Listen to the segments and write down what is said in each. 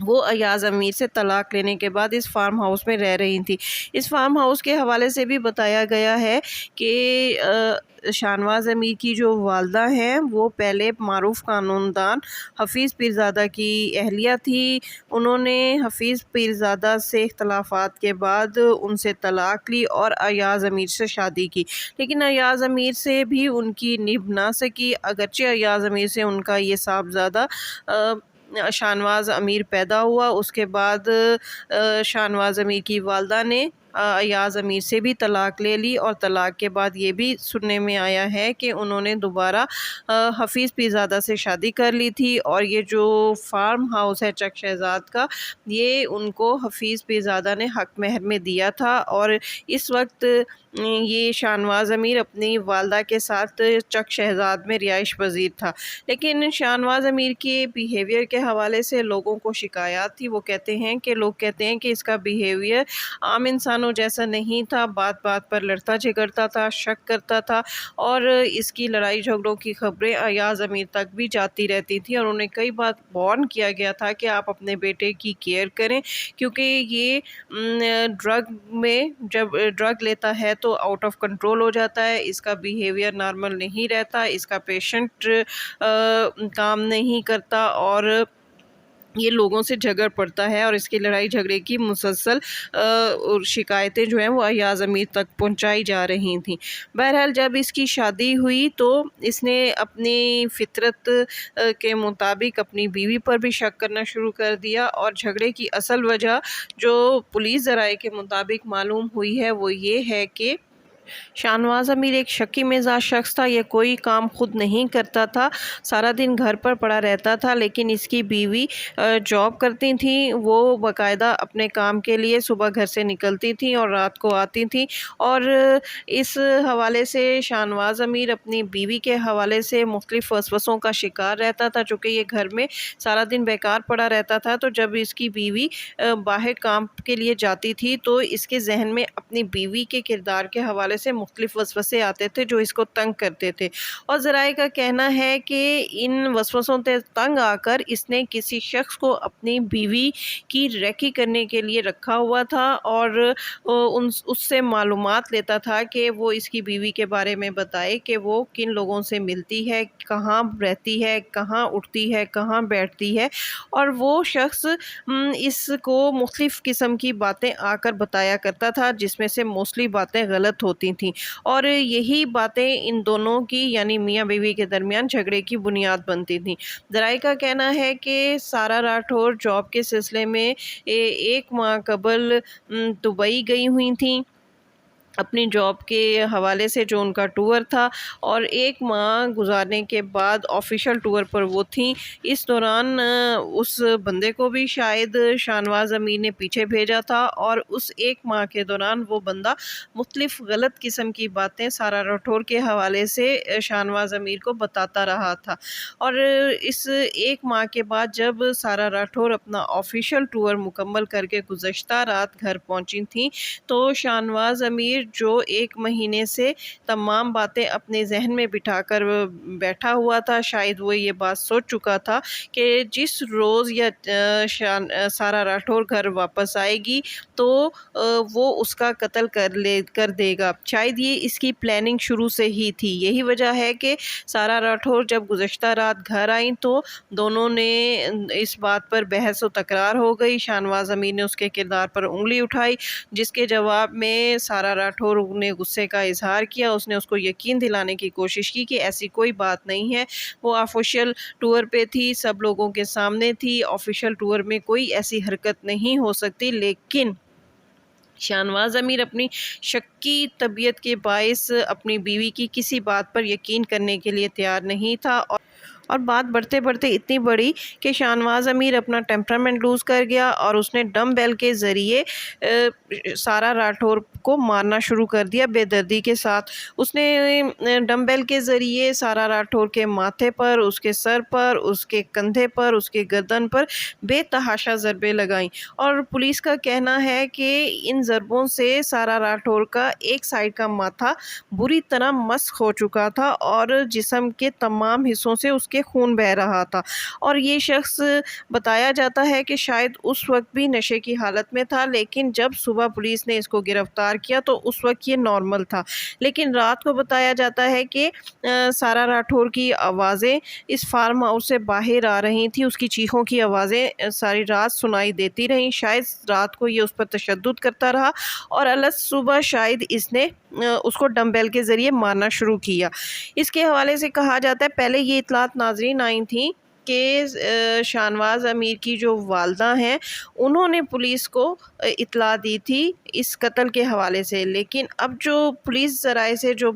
وہ ایاز امیر سے طلاق لینے کے بعد اس فارم ہاؤس میں رہ رہی تھی۔ اس فارم ہاؤس کے حوالے سے بھی بتایا گیا ہے کہ شاہنواز امیر کی جو والدہ ہیں وہ پہلے معروف قانون دان حفیظ پیرزادہ کی اہلیہ تھی۔ انہوں نے حفیظ پیرزادہ سے اختلافات کے بعد ان سے طلاق لی اور ایاز امیر سے شادی کی، لیکن ایاز امیر سے بھی ان کی نبھ نہ سکی، اگرچہ ایاز امیر سے ان کا یہ صاحبزادہ شاہنواز امیر پیدا ہوا۔ اس کے بعد شاہنواز امیر کی والدہ نے ایاز امیر سے بھی طلاق لے لی، اور طلاق کے بعد یہ بھی سننے میں آیا ہے کہ انہوں نے دوبارہ حفیظ پیرزادہ سے شادی کر لی تھی، اور یہ جو فارم ہاؤس ہے چک شہزاد کا، یہ ان کو حفیظ پیرزادہ نے حق مہر میں دیا تھا، اور اس وقت یہ شاہنواز امیر اپنی والدہ کے ساتھ چک شہزاد میں رہائش پذیر تھا۔ لیکن شاہنواز امیر کے بیہیویئر کے حوالے سے لوگوں کو شکایات تھی۔ وہ کہتے ہیں کہ لوگ کہتے ہیں کہ اس کا بیہیویئر عام انسانوں جیسا نہیں تھا، بات بات پر لڑتا جھگڑتا تھا، شک کرتا تھا، اور اس کی لڑائی جھگڑوں کی خبریں ایاز امیر تک بھی جاتی رہتی تھیں، اور انہیں کئی بار وارن کیا گیا تھا کہ آپ اپنے بیٹے کی کیئر کریں، کیونکہ یہ جب ڈرگ لیتا ہے تو آؤٹ آف کنٹرول ہو جاتا ہے، اس کا بیہیویئر نارمل نہیں رہتا، اس کا پیشنٹ کام نہیں کرتا، اور یہ لوگوں سے جھگڑ پڑتا ہے، اور اس کی لڑائی جھگڑے کی مسلسل شکایتیں جو ہیں وہ ایاز امیر تک پہنچائی جا رہی تھیں۔ بہرحال جب اس کی شادی ہوئی تو اس نے اپنی فطرت کے مطابق اپنی بیوی پر بھی شک کرنا شروع کر دیا، اور جھگڑے کی اصل وجہ جو پولیس ذرائع کے مطابق معلوم ہوئی ہے وہ یہ ہے کہ شاہنواز امیر ایک شکی مزاج شخص تھا۔ یہ کوئی کام خود نہیں کرتا تھا، سارا دن گھر پر پڑا رہتا تھا، لیکن اس کی بیوی جاب کرتی تھیں، وہ باقاعدہ اپنے کام کے لیے صبح گھر سے نکلتی تھیں اور رات کو آتی تھیں، اور اس حوالے سے شاہنواز امیر اپنی بیوی کے حوالے سے مختلف وسوسوں کا شکار رہتا تھا، چونکہ یہ گھر میں سارا دن بیکار پڑا رہتا تھا، تو جب اس کی بیوی باہر کام کے لیے جاتی تھی تو اس کے ذہن میں اپنی بیوی کے کردار کے حوالے سے مختلف وسوسے آتے تھے جو اس کو تنگ کرتے تھے، اور ذرائع کا کہنا ہے کہ ان وسوسوں سے تنگ آ کر اس نے کسی شخص کو اپنی بیوی کی ریکی کرنے کے لیے رکھا ہوا تھا، اور اس سے معلومات لیتا تھا کہ وہ اس کی بیوی کے بارے میں بتائے کہ وہ کن لوگوں سے ملتی ہے، کہاں رہتی ہے، کہاں اٹھتی ہے، کہاں بیٹھتی ہے، اور وہ شخص اس کو مختلف قسم کی باتیں آ کر بتایا کرتا تھا، جس میں سے موسٹلی باتیں غلط ہوتی تھیں، اور یہی باتیں ان دونوں کی یعنی میاں بیوی کے درمیان جھگڑے کی بنیاد بنتی تھیں۔ ذرائع کا کہنا ہے کہ سارا راٹھور جاب کے سلسلے میں 1 ماہ قبل دبئی گئی ہوئی تھیں اپنی جاب کے حوالے سے، جو ان کا ٹور تھا، اور 1 ماہ گزارنے کے بعد آفیشیل ٹور پر وہ تھیں۔ اس دوران اس بندے کو بھی شاید شاہنواز امیر نے پیچھے بھیجا تھا، اور اس 1 ماہ کے دوران وہ بندہ مختلف غلط قسم کی باتیں سارا راٹھور کے حوالے سے شاہنواز امیر کو بتاتا رہا تھا، اور اس 1 ماہ کے بعد جب سارا راٹھور اپنا آفیشیل ٹور مکمل کر کے گزشتہ رات گھر پہنچی تھیں تو شاہنواز امیر جو 1 مہینے سے تمام باتیں اپنے ذہن میں بٹھا کر بیٹھا ہوا تھا، شاید وہ یہ بات سوچ چکا تھا کہ جس روز یا سارا راٹھور گھر واپس آئے گی تو وہ اس کا قتل کر دے گا، شاید یہ اس کی پلاننگ شروع سے ہی تھی۔ یہی وجہ ہے کہ سارا راٹھور جب گزشتہ رات گھر آئیں تو دونوں نے اس بات پر بحث و تکرار ہو گئی، شاہنواز امیر نے اس کے کردار پر انگلی اٹھائی، جس کے جواب میں سارا راٹھور نے غصے کا اظہار کیا، اس نے اس کو یقین دلانے کی کوشش کی کہ ایسی کوئی بات نہیں ہے، وہ آفیشیل ٹور پہ تھی، سب لوگوں کے سامنے تھی، آفیشیل ٹور میں کوئی ایسی حرکت نہیں ہو سکتی، لیکن شاہنواز امیر اپنی شکی طبیعت کے باعث اپنی بیوی کی کسی بات پر یقین کرنے کے لیے تیار نہیں تھا، اور بات بڑھتے بڑھتے اتنی بڑی کہ شاہنواز امیر اپنا ٹیمپرامنٹ لوز کر گیا، اور اس نے ڈم بیل کے ذریعے سارا راٹھور کو مارنا شروع کر دیا بے دردی کے ساتھ۔ اس نے ڈم بیل کے ذریعے سارا راٹھور کے ماتھے پر، اس کے سر پر، اس کے کندھے پر، اس کے گردن پر بے تحاشا ضربیں لگائیں، اور پولیس کا کہنا ہے کہ ان ضربوں سے سارا راٹھور کا ایک سائیڈ کا ماتھا بری طرح مسخ ہو چکا تھا، اور جسم کے تمام حصوں سے اس کے کے خون بہہ رہا تھا، اور یہ شخص بتایا جاتا ہے کہ شاید اس وقت بھی نشے کی حالت میں تھا، لیکن جب صبح پولیس نے اس کو گرفتار کیا تو اس وقت یہ نارمل تھا۔ لیکن رات کو بتایا جاتا ہے کہ سارا راٹھور کی آوازیں اس فارم ہاؤس سے باہر آ رہی تھیں، اس کی چیخوں کی آوازیں ساری رات سنائی دیتی رہیں۔ شاید رات کو یہ اس پر تشدد کرتا رہا اور صبح شاید اس نے اس کو ڈمبل کے ذریعے مارنا شروع کیا۔ اس کے حوالے سے کہا جاتا ہے پہلے یہ اطلاعات ناظرین آئی تھیں کہ شاہنواز امیر کی جو والدہ ہیں انہوں نے پولیس کو اطلاع دی تھی اس قتل کے حوالے سے، لیکن اب جو پولیس ذرائع سے جو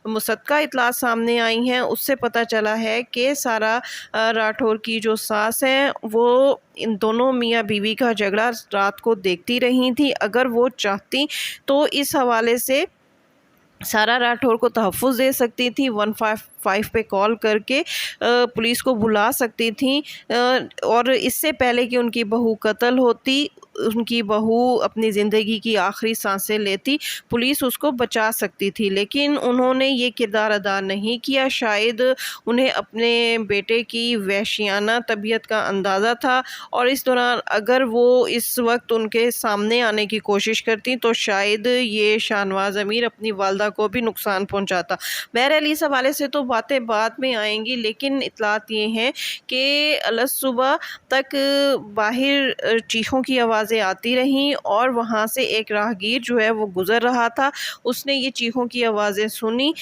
مصدقہ اطلاعات سامنے آئی ہیں اس سے پتہ چلا ہے کہ سارا راٹھور کی جو ساس ہیں وہ ان دونوں میاں بیوی کا جھگڑا رات کو دیکھتی رہی تھی۔ اگر وہ چاہتی تو اس حوالے سے سارا راٹھور کو تحفظ دے سکتی تھی، 155 پہ کال کر کے پولیس کو بلا سکتی تھیں، اور اس سے پہلے کہ ان کی بہو قتل ہوتی، ان کی بہو اپنی زندگی کی آخری سانسیں لیتی، پولیس اس کو بچا سکتی تھی، لیکن انہوں نے یہ کردار ادا نہیں کیا۔ شاید انہیں اپنے بیٹے کی وحشیانہ طبیعت کا اندازہ تھا، اور اس دوران اگر وہ اس وقت ان کے سامنے آنے کی کوشش کرتی تو شاید یہ شاہنواز امیر اپنی والدہ کو بھی نقصان پہنچاتا۔ بہرحال اس حوالے سے تو باتیں بعد میں آئیں گی، لیکن اطلاعات یہ ہیں کہ صبح تک باہر چیخوں کی آوازیں آتی رہیں، اور وہاں سے ایک راہگیر جو ہے وہ گزر رہا تھا، اس نے یہ چیخوں کی آوازیں سنی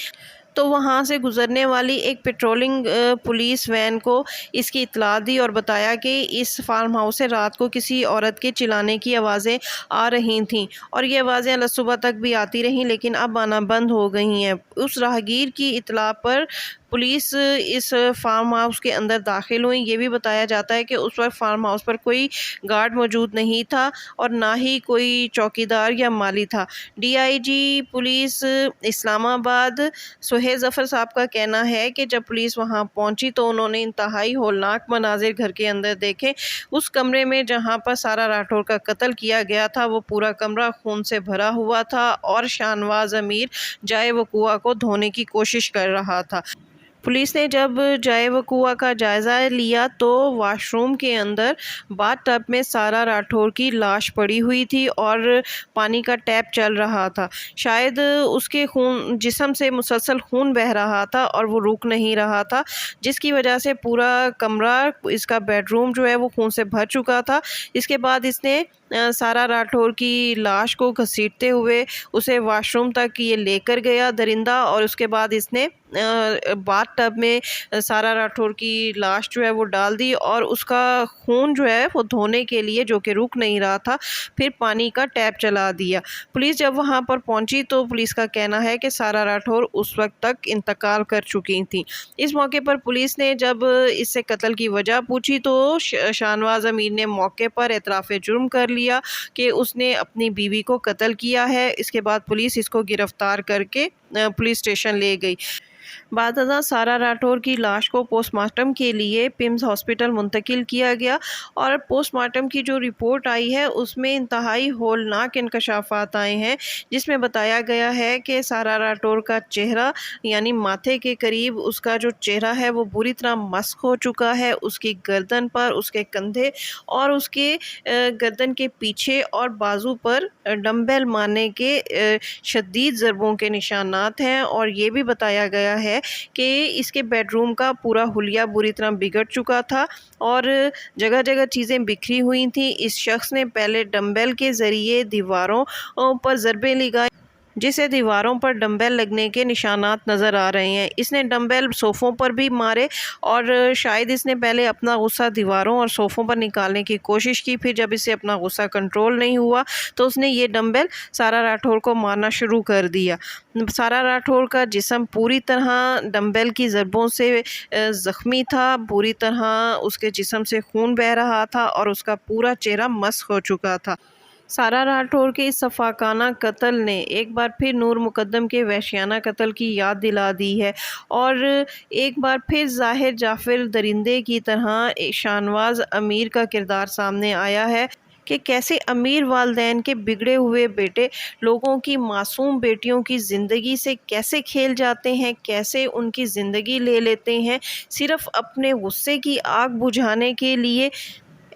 تو وہاں سے گزرنے والی ایک پیٹرولنگ پولیس وین کو اس کی اطلاع دی اور بتایا کہ اس فارم ہاؤس سے رات کو کسی عورت کے چلانے کی آوازیں آ رہی تھیں، اور یہ آوازیں صبح تک بھی آتی رہیں لیکن اب آنا بند ہو گئی ہیں۔ اس راہگیر کی اطلاع پر پولیس اس فارم ہاؤس کے اندر داخل ہوئی۔ یہ بھی بتایا جاتا ہے کہ اس وقت فارم ہاؤس پر کوئی گارڈ موجود نہیں تھا اور نہ ہی کوئی چوکیدار یا مالی تھا۔ ڈی آئی جی پولیس اسلام آباد سہیل ظفر صاحب کا کہنا ہے کہ جب پولیس وہاں پہنچی تو انہوں نے انتہائی ہولناک مناظر گھر کے اندر دیکھے۔ اس کمرے میں جہاں پر سارا راٹھور کا قتل کیا گیا تھا وہ پورا کمرہ خون سے بھرا ہوا تھا، اور شاہنواز امیر جائے وقوع کو دھونے کی کوشش کر رہا تھا۔ پولیس نے جب جائے وقوع کا جائزہ لیا تو واش روم کے اندر باتھ ٹب میں سارا راٹھور کی لاش پڑی ہوئی تھی اور پانی کا ٹیپ چل رہا تھا۔ شاید اس کے جسم سے مسلسل خون بہہ رہا تھا اور وہ رک نہیں رہا تھا، جس کی وجہ سے پورا کمرہ، اس کا بیڈ روم جو ہے وہ خون سے بھر چکا تھا۔ اس کے بعد اس نے سارا راٹھور کی لاش کو گھسیٹتے ہوئے اسے واش روم تک یہ لے کر گیا درندہ، اور اس کے بعد اس نے باتھ ٹب میں سارا راٹھور کی لاش جو ہے وہ ڈال دی، اور اس کا خون جو ہے وہ دھونے کے لیے، جو کہ رک نہیں رہا تھا، پھر پانی کا ٹیپ چلا دیا۔ پولیس جب وہاں پر پہنچی تو پولیس کا کہنا ہے کہ سارا راٹھور اس وقت تک انتقال کر چکی تھیں۔ اس موقع پر پولیس نے جب اس سے قتل کی وجہ پوچھی تو شاہنواز امیر نے موقع پر اعتراف جرم کر لیا کہ اس نے اپنی بیوی کو قتل کیا ہے۔ اس کے بعد پولیس اس کو گرفتار کر کے پولیس اسٹیشن لے گئی۔ بعد ازاں سارا راٹھور کی لاش کو پوسٹ مارٹم کے لیے پمز ہاسپٹل منتقل کیا گیا، اور پوسٹ مارٹم کی جو رپورٹ آئی ہے اس میں انتہائی ہولناک انکشافات آئے ہیں، جس میں بتایا گیا ہے کہ سارا راٹھور کا چہرہ، یعنی ماتھے کے قریب اس کا جو چہرہ ہے وہ بری طرح مسخ ہو چکا ہے۔ اس کی گردن پر، اس کے کندھے اور اس کے گردن کے پیچھے اور بازو پر ڈمبل مارنے کے شدید ضربوں کے نشانات ہیں، اور یہ بھی بتایا گیا ہے کہ اس کے بیڈ روم کا پورا حلیہ بری طرح بگڑ چکا تھا اور جگہ جگہ چیزیں بکھری ہوئی تھیں۔ اس شخص نے پہلے ڈمبل کے ذریعے دیواروں پر ضربیں لگائی، جسے دیواروں پر ڈمبل لگنے کے نشانات نظر آ رہے ہیں۔ اس نے ڈمبل صوفوں پر بھی مارے، اور شاید اس نے پہلے اپنا غصہ دیواروں اور صوفوں پر نکالنے کی کوشش کی، پھر جب اسے اپنا غصہ کنٹرول نہیں ہوا تو اس نے یہ ڈمبل سارا راٹھور کو مارنا شروع کر دیا۔ سارا راٹھور کا جسم پوری طرح ڈمبل کی ضربوں سے زخمی تھا، پوری طرح اس کے جسم سے خون بہہ رہا تھا اور اس کا پورا چہرہ مسخ ہو چکا تھا۔ سارا راٹھور کے اس صفاقانہ قتل نے ایک بار پھر نور مقدم کے وحشیانہ قتل کی یاد دلا دی ہے، اور ایک بار پھر ظاہر جعفر درندے کی طرح شاہنواز امیر کا کردار سامنے آیا ہے۔ کہ کیسے امیر والدین کے بگڑے ہوئے بیٹے لوگوں کی معصوم بیٹیوں کی زندگی سے کیسے کھیل جاتے ہیں، کیسے ان کی زندگی لے لیتے ہیں صرف اپنے غصے کی آگ بجھانے کے لیے۔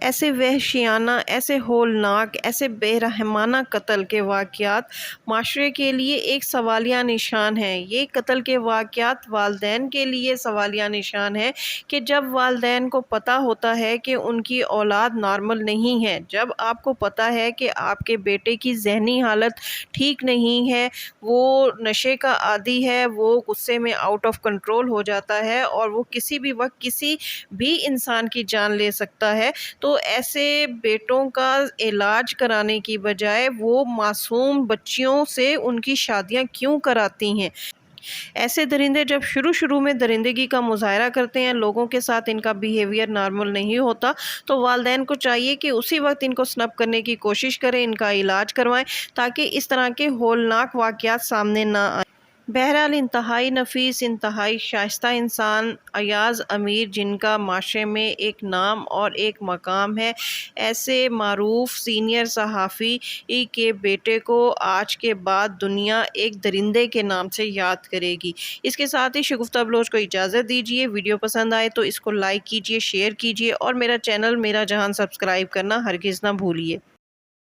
ایسے وحشیانہ، ایسے ہولناک، ایسے بے رحمانہ قتل کے واقعات معاشرے کے لیے ایک سوالیہ نشان ہیں۔ یہ قتل کے واقعات والدین کے لیے سوالیہ نشان ہے کہ جب والدین کو پتہ ہوتا ہے کہ ان کی اولاد نارمل نہیں ہے، جب آپ کو پتہ ہے کہ آپ کے بیٹے کی ذہنی حالت ٹھیک نہیں ہے، وہ نشے کا عادی ہے، وہ غصے میں آؤٹ آف کنٹرول ہو جاتا ہے اور وہ کسی بھی وقت کسی بھی انسان کی جان لے سکتا ہے، تو ایسے بیٹوں کا علاج کرانے کی بجائے وہ معصوم بچیوں سے ان کی شادیاں کیوں کراتی ہیں؟ ایسے درندے جب شروع میں درندگی کا مظاہرہ کرتے ہیں، لوگوں کے ساتھ ان کا بیہیویئر نارمل نہیں ہوتا، تو والدین کو چاہیے کہ اسی وقت ان کو سنپ کرنے کی کوشش کریں، ان کا علاج کروائیں تاکہ اس طرح کے ہولناک واقعات سامنے نہ آئیں۔ بہرحال انتہائی نفیس، انتہائی شائستہ انسان ایاز امیر، جن کا معاشرے میں ایک نام اور ایک مقام ہے، ایسے معروف سینئر صحافی کے بیٹے کو آج کے بعد دنیا ایک درندے کے نام سے یاد کرے گی۔ اس کے ساتھ ہی شگفتہ بلوچ کو اجازت دیجیے۔ ویڈیو پسند آئے تو اس کو لائک کیجیے، شیئر کیجیے اور میرا چینل میرا جہان سبسکرائب کرنا ہرگز نہ بھولیے۔